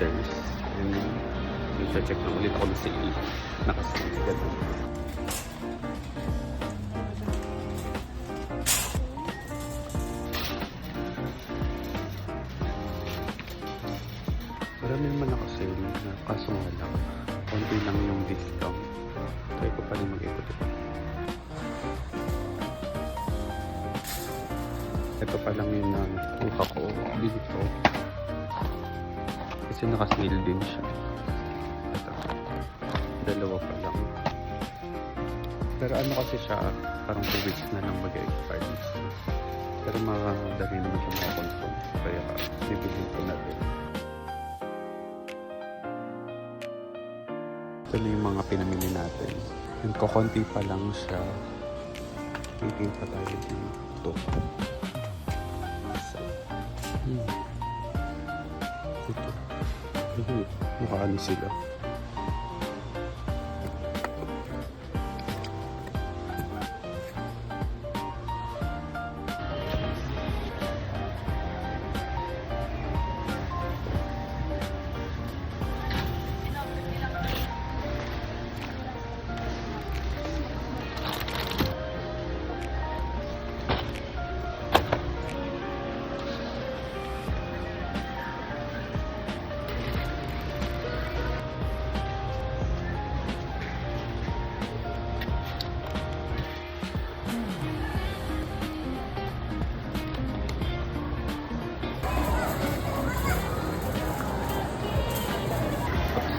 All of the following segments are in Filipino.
shares. And check na ulit ako sa sale. Nakasales ka doon. Marami naman nakasale na kaso nga lang. Konti lang yung discount. Try ko pa rin mag-ikot-ikot. Ito pa lang yung nakuha ko dito. Kasi nakasale din siya. Ito. Dalawa pa lang. Pero ano kasi siya, parang 2 weeks na lang mag-expire. Pero madali naman siya makakonsume. Kaya bibilhin ko natin. Ito na yung mga pinamili natin. Yung kukunti pa lang siya. Waiting pa tayo dito. Ito. Makaano sila.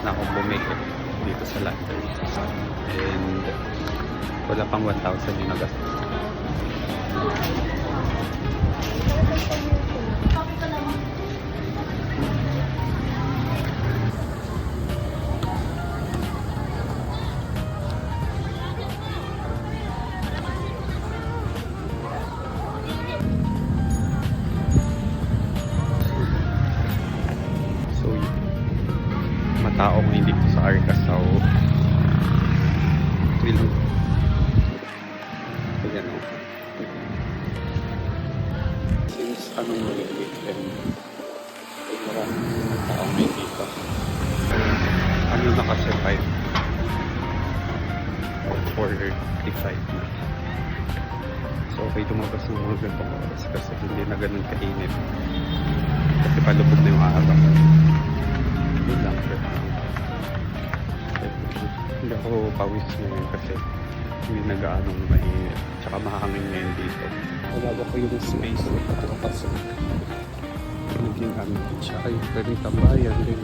Na akong bumili dito sa Landers and wala pang 1,000 yung nagastos. Taong hindi ko sa Arkasaw Willow. Ayan o. Since anong weekend ay maraming taong may dito. Ano nakasurvive for 35 na. So okay tumabas ng mga gantong oras kasi hindi na ganun kainit. Kasi palubog na yung araw. Yun lang. Hindi ako pawis ngayon kasi hindi nag-aanong mainit. Tsaka mahangin ngayon dito. Wala ko yung space para pasok. Naging ano din siya. Ay, pwedeng tambayan din.